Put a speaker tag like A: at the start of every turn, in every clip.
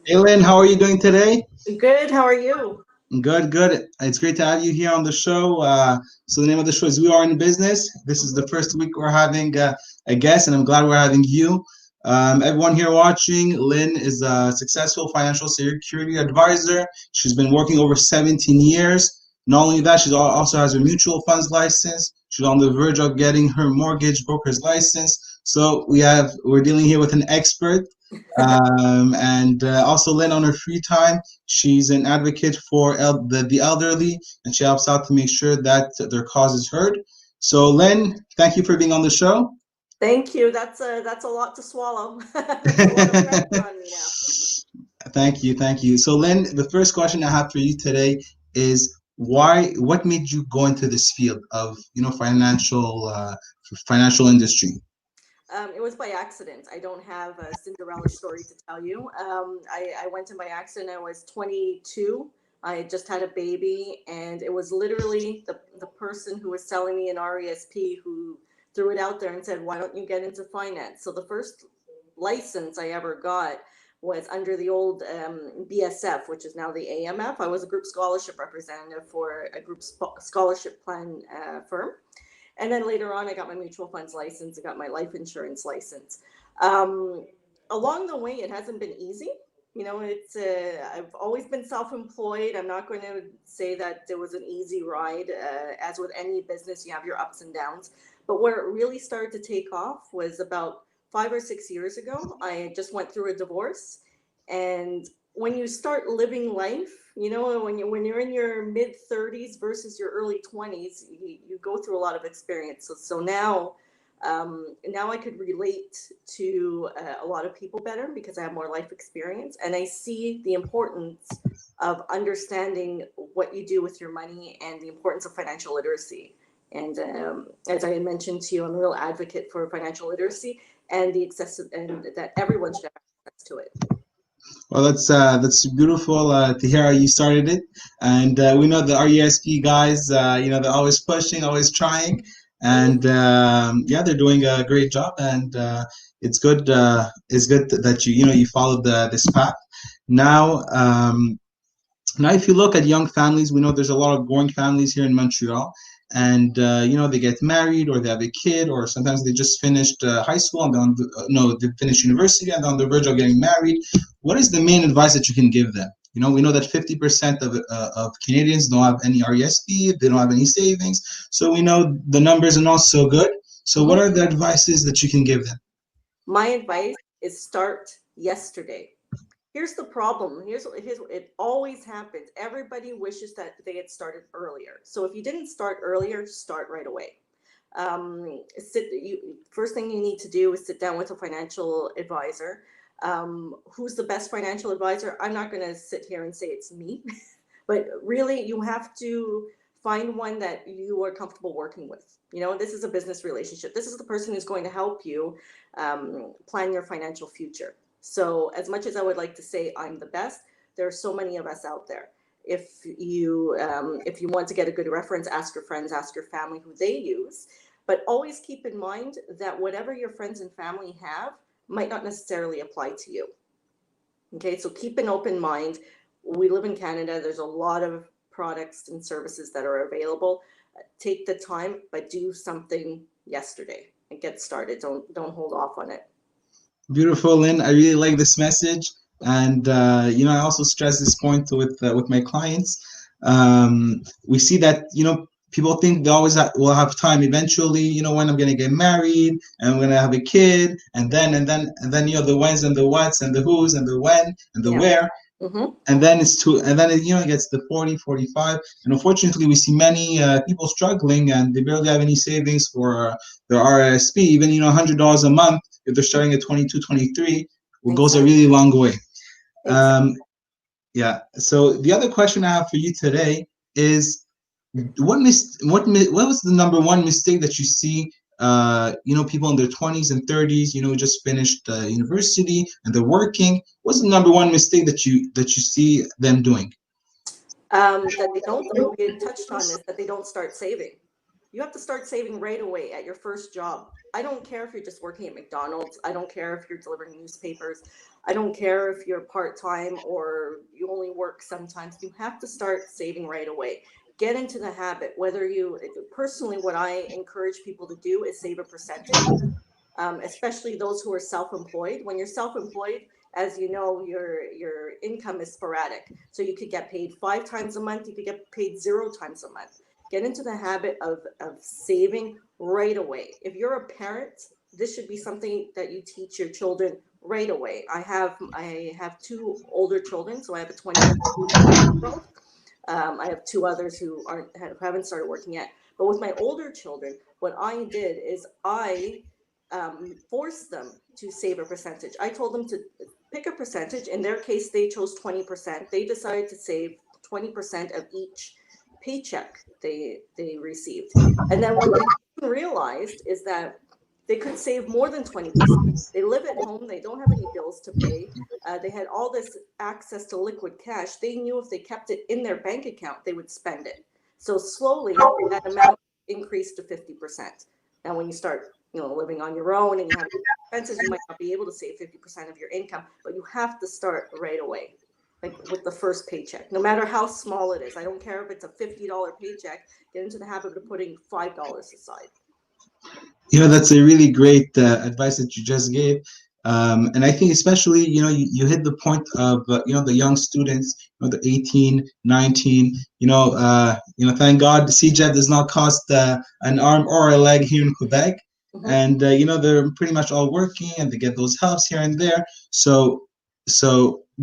A: Hey Lynn, how are you doing today?
B: Good. How are you?
A: Good, good. It's great to have you here on the show. So the name of the show is We Are in Business. This is
B: Mhm.
A: the first week we're having a guest, and I'm glad we're having you. Everyone here watching, Lynn is a successful financial security advisor. She's been working over 17 years. Not only that, she also has her mutual funds license. She's on the verge of getting her mortgage broker's license. So we're dealing here with an expert. And also Lynn on her free time. She's an advocate for the elderly, and she helps out to make sure that their cause is heard. So, Len, thank you for being on the show.
B: Thank you. That's a lot to swallow. That's a lot of pressure on me now.
A: Thank you, thank you. So, Len, the first question I have for you today is why? What made you go into this field of financial industry?
B: It was by accident. I don't have a Cinderella story to tell you. I went in by accident. I was 22. I had just had a baby, and it was literally the person who was selling me an RESP who threw it out there and said, "Why don't you get into finance?" So the first license I ever got was under the old BSF, which is now the AMF. I was a group scholarship representative for a group scholarship plan firm. And then later on, I got my mutual funds license. I got my life insurance license. Um, Along the way, it hasn't been easy. It's I've always been self-employed. I'm not going to say that there was an easy ride. As with any business, you have your ups and downs. But where it really started to take off was about 5 or 6 years ago. I just went through a divorce, and when you start living life, when you're in your mid 30s versus your early 20s, you go through a lot of experience. So now I could relate to a lot of people better because I have more life experience, and I see the importance of understanding what you do with your money and the importance of financial literacy. And as I had mentioned to you, I'm a real advocate for financial literacy and the excessive, and that everyone should have access to it.
A: Well, that's beautiful to hear how you started it, and we know the RESP guys. They're always pushing, always trying, and yeah, they're doing a great job. And it's good. It's good that you followed this path. Now, now, if you look at young families, we know there's a lot of growing families here in Montreal, and they get married or they have a kid, or sometimes they just finished high school and no, they finished university and they're on the verge of getting married. What is the main advice that you can give them? We know that 50% of Canadians don't have any RESP, they don't have any savings, so we know the numbers are not so good. So, what
B: Mhm.
A: are the advices that you can give them?
B: My advice is start yesterday. Here's the problem. Here's it always happens. Everybody wishes that they had started earlier. So if you didn't start earlier, start right away. First thing you need to do is sit down with a financial advisor. Who's the best financial advisor? I'm not going to sit here and say it's me, but really you have to find one that you are comfortable working with. This is a business relationship. This is the person who's going to help you plan your financial future. So as much as I would like to say I'm the best, there are so many of us out there. If you want to get a good reference, ask your friends, ask your family who they use, but always keep in mind that whatever your friends and family have might not necessarily apply to you. Okay, so keep an open mind. We live in Canada. There's a lot of products and services that are available. Take the time, but do something yesterday and get started. Don't hold off on it.
A: Beautiful, Lynn. I really like this message, and I also stress this point with my clients. We see that people think they always will have time eventually. When I'm gonna get married and I'm gonna have a kid, and then the whens and the whats and the who's and the when and the
B: Yeah.
A: where,
B: Mm-hmm.
A: and then it's too, and then it gets to 40, 45, and unfortunately we see many people struggling and they barely have any savings for their RSP. Even $100 a month if they're starting at 22, 23, it goes a
B: Exactly.
A: really long way.
B: Exactly.
A: um, yeah, so the other question I have for you today is what was the number one mistake that you see people in their 20s and 30s, just finished university and they're working? What's the number one mistake that you see them doing?
B: That they don't. We had touched on this. That they don't start saving. you have to start saving right away at your first job. I don't care if you're just working at McDonald's. I don't care if you're delivering newspapers. I don't care if you're part time or you only work sometimes. You have to start saving right away. Get into the habit. Whether you, personally, what I encourage people to do is save a percentage, especially those who are self-employed. When you're self-employed, as you know, your income is sporadic. So you could get paid 5 times a month, you could get paid 0 times a month. Get into the habit of saving right away. If you're a parent, this should be something that you teach your children right away. I have 2 older children, so I have a 20-year-old. I have 2 others who haven't started working yet. But with my older children, what I did is I forced them to save a percentage. I told them to pick a percentage. In their case, they chose 20%. They decided to save 20% of each paycheck they received. And then what they realized is that they could save more than 20%. They live at home, they don't have any bills to pay. They had all this access to liquid cash. They knew if they kept it in their bank account, they would spend it. So slowly, that amount increased to 50%. Now, when you start, living on your own and you have expenses, you might not be able to save 50% of your income, but you have to start right away, like with the first paycheck, no matter how small it is. I don't care if it's a $50 paycheck. Get into the habit of putting $5 aside.
A: That's a really great advice that you just gave. And I think especially, you hit the point of, the young students, the 18, 19, thank God the CJET does not cost an arm or a leg here in Quebec. And, they're pretty much all working and they get those helps here and there. So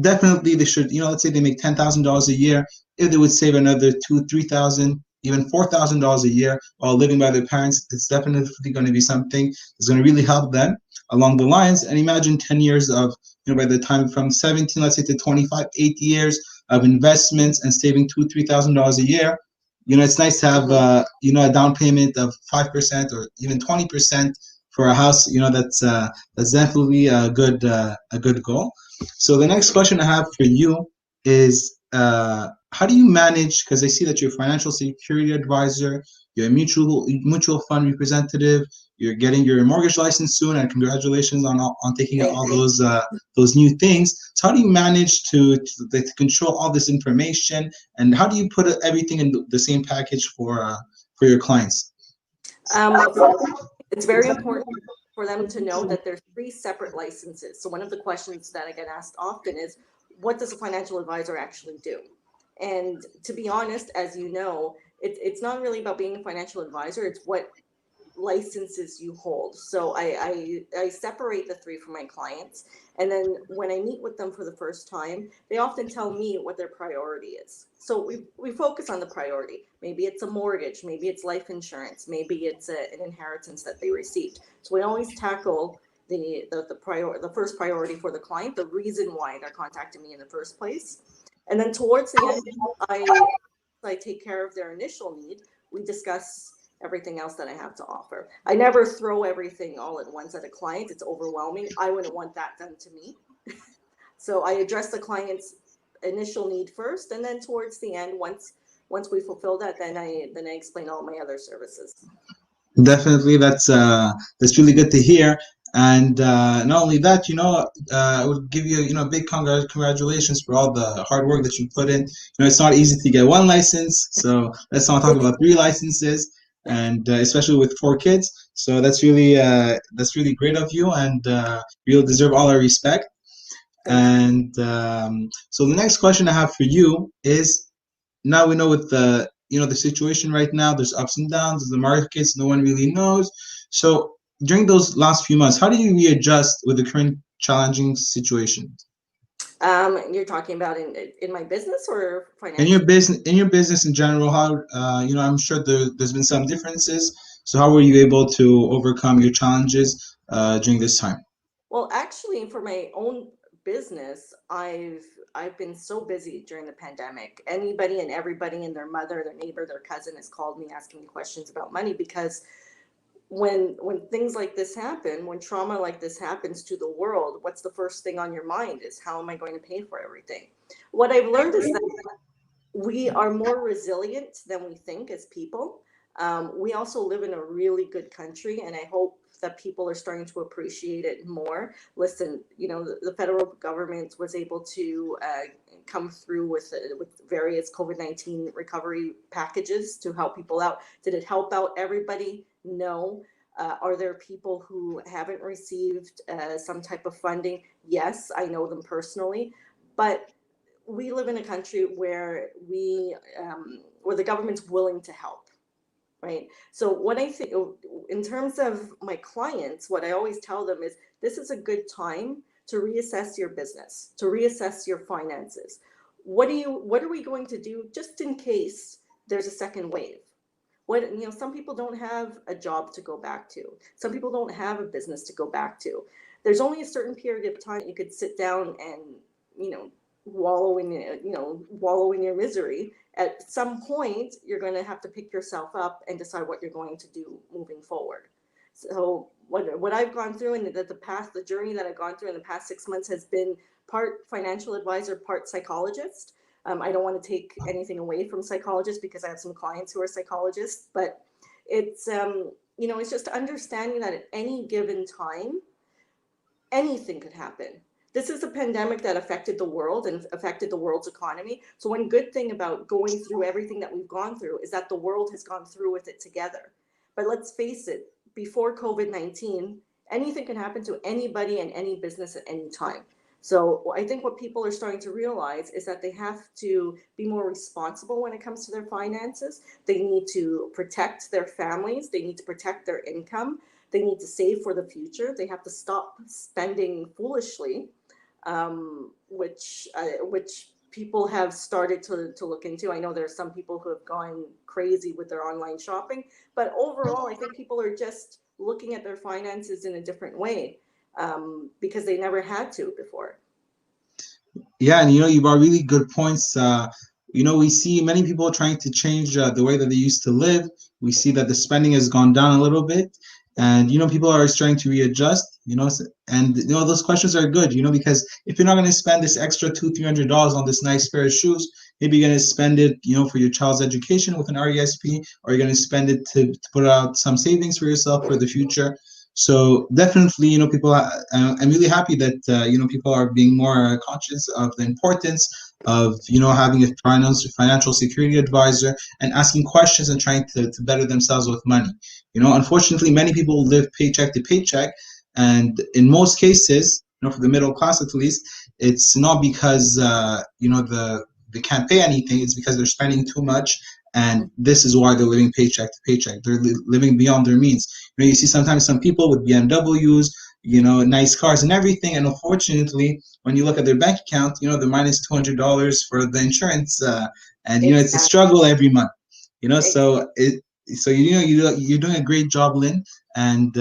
A: definitely they should, let's say they make $10,000 a year. If they would save another 3,000, even $4,000 a year while living by their parents, it's definitely going to be something that's going to really help them along the lines. And imagine 10 years of, by the time from 17, let's say to 25, 8 years of investments and saving $3,000 a year. It's nice to have, a down payment of 5% or even 20% for a house. That's definitely a good goal. So the next question I have for you is, how do you manage? Because I see that you're a financial security advisor, you're a mutual fund representative, you're getting your mortgage license soon, and congratulations on taking out all those new things. So how do you manage to control all this information, and how do you put everything in the same package for your clients?
B: It's very important for them to know that there's 3 separate licenses. So one of the questions that I get asked often is, what does a financial advisor actually do? And to be honest, as you know, it's not really about being a financial advisor. It's what licenses you hold. So I separate the 3 for my clients. And then when I meet with them for the first time, they often tell me what their priority is. So we focus on the priority. Maybe it's a mortgage, maybe it's life insurance, maybe it's an inheritance that they received. So we always tackle the first priority for the client, the reason why they're contacting me in the first place. And then towards the end, I take care of their initial need. We discuss everything else that I have to offer. I never throw everything all at once at a client. It's overwhelming. I wouldn't want that done to me. So I address the client's initial need first, and then towards the end, once we fulfill that, then I explain all my other services.
A: Definitely, that's really good to hear. And not only that, I would give you, big congratulations for all the hard work that you put in. It's not easy to get 1 license, so let's not talk about 3 licenses, and especially with 4 kids. So that's really great of you, and you'll deserve all our respect. And so the next question I have for you is, now we know with the situation right now, there's ups and downs, there's the markets, no one really knows. So during those last few months, how do you readjust with the current challenging situation?
B: You're talking about in my business or financial?
A: In your business in general, how I'm sure there's been some differences. So how were you able to overcome your challenges during this time?
B: Well, actually, for my own business, I've been so busy during the pandemic. Anybody and everybody and their mother, their neighbor, their cousin has called me asking me questions about money, because when things like this happen, when trauma like this happens to the world, what's the first thing on your mind is, how am I going to pay for everything? What I've learned is that we are more resilient than we think as people. We also live in a really good country, and I hope that people are starting to appreciate it more. Listen, the federal government was able to come through with various COVID-19 recovery packages to help people out. Did it help out everybody? No. Are there people who haven't received some type of funding? Yes, I know them personally, but we live in a country where where the government's willing to help, right? So what I think in terms of my clients, what I always tell them is this is a good time to reassess your business, to reassess your finances. What are we going to do just in case there's a second wave? Some people don't have a job to go back to. Some people don't have a business to go back to. There's only a certain period of time you could sit down and, you know, wallow in your misery. At some point, you're going to have to pick yourself up and decide what you're going to do moving forward. So what I've gone through and the journey that I've gone through in the past 6 months has been part financial advisor, part psychologist. I don't want to take anything away from psychologists because I have some clients who are psychologists, but it's it's just understanding that at any given time, anything could happen. This is a pandemic that affected the world and affected the world's economy. So one good thing about going through everything that we've gone through is that the world has gone through with it together. But let's face it, before COVID-19, anything can happen to anybody and any business at any time. So I think what people are starting to realize is that they have to be more responsible when it comes to their finances. They need to protect their families. They need to protect their income. They need to save for the future. They have to stop spending foolishly, which people have started to look into. I know there are some people who have gone crazy with their online shopping, but overall, I think people are just looking at their finances in a different way because they never had to before.
A: Yeah, and you brought really good points. We see many people trying to change the way that they used to live. We see that the spending has gone down a little bit, and people are trying to readjust. And those questions are good. Because if you're not going to spend this extra $200-300 on this nice pair of shoes, maybe you're going to spend it, for your child's education with an RESP, or you're going to spend it to put out some savings for yourself for the future. So definitely, people. I'm really happy that people are being more conscious of the importance of having a financial security advisor and asking questions and trying to better themselves with money. Unfortunately, many people live paycheck to paycheck, and in most cases, for the middle class at least, it's not because they can't pay anything. It's because they're spending too much, and this is why they're living paycheck to paycheck. They're living beyond their means. You see sometimes some people with BMWs, nice cars and everything, and unfortunately, when you look at their bank account, they're minus $200 for the insurance, and
B: Exactly.
A: it's a struggle every month.
B: Exactly.
A: So you're doing a great job, Lynn, and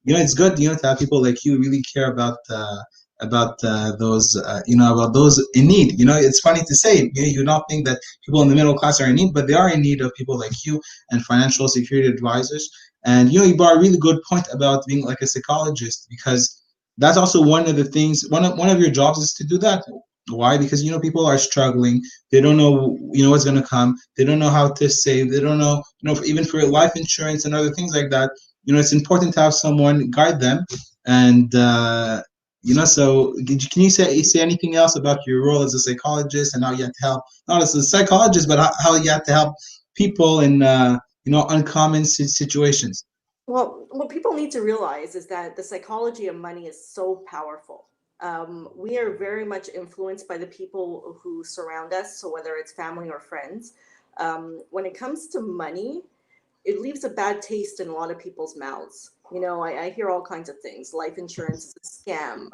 A: it's good, to have people like you really care about those about those in need. It's funny to say, you not think that people in the middle class are in need, but they are in need of people like you and financial security advisors. And you brought a really good point about being like a psychologist, because that's also one of the things. One of your jobs is to do that. Why? Because people are struggling. They don't know what's going to come. They don't know how to save. They don't know even for life insurance and other things like that. It's important to have someone guide them. And so can you say anything else about your role as a psychologist and how you have to help, not as a psychologist, but how you have to help people in uncommon situations?
B: Well, what people need to realize is that the psychology of money is so powerful. We are very much influenced by the people who surround us, so whether it's family or friends. When it comes to money, it leaves a bad taste in a lot of people's mouths. I hear all kinds of things. Life insurance is a scam.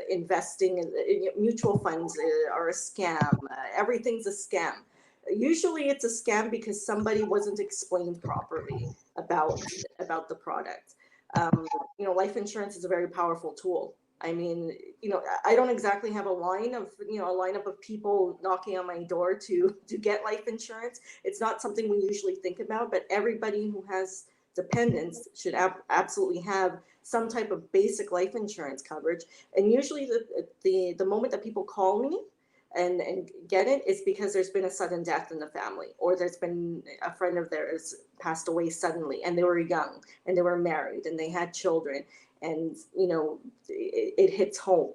B: Investing in mutual funds are a scam. Everything's a scam. Usually, it's a scam because somebody wasn't explained properly about the product. Life insurance is a very powerful tool. I mean, I don't exactly have a lineup of people knocking on my door to get life insurance. It's not something we usually think about, but everybody who has dependents should absolutely have some type of basic life insurance coverage. And usually the moment that people call me, and get it is because there's been a sudden death in the family, or there's been a friend of theirs passed away suddenly, and they were young, and they were married, and they had children, and it hits home.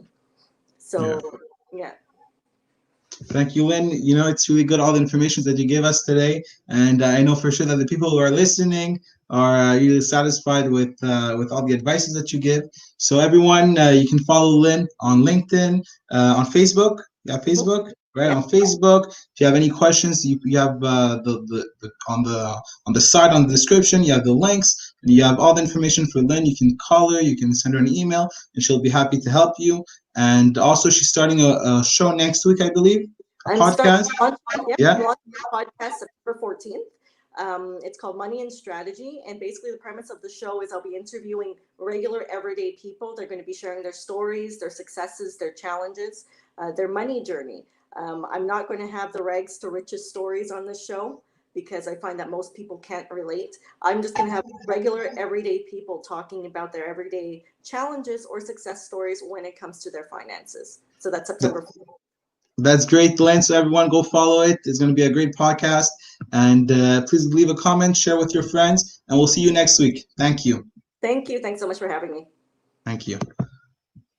B: So yeah.
A: Thank you, Lynn. It's really good, all the information that you gave us today. And I know for sure that the people who are listening are really satisfied with all the advices that you give. So everyone, you can follow Lynn on LinkedIn, on Facebook. Yeah, Facebook, right?
B: Yeah.
A: On Facebook. If you have any questions, you have the on the side, on the description, you have the links, and you have all the information for Lynn. You can call her, you can send her an email, and she'll be happy to help you. And also, she's starting a show next week, I believe, a
B: I'm starting
A: podcast.
B: I'm
A: Yeah.
B: launching a podcast September 14th. It's called Money and Strategy. And basically, the premise of the show is I'll be interviewing regular, everyday people. They're going to be sharing their stories, their successes, their challenges, their money journey. I'm not going to have the rags to riches stories on this show because I find that most people can't relate. I'm just going to have regular, everyday people talking about their everyday challenges or success stories when it comes to their finances. So that's September 14th.
A: That's great, Lynn. So everyone go follow it. It's going to be a great podcast. And please leave a comment, share with your friends, and we'll see you next week. Thank you.
B: Thank you. Thanks so much for having me.
A: Thank you.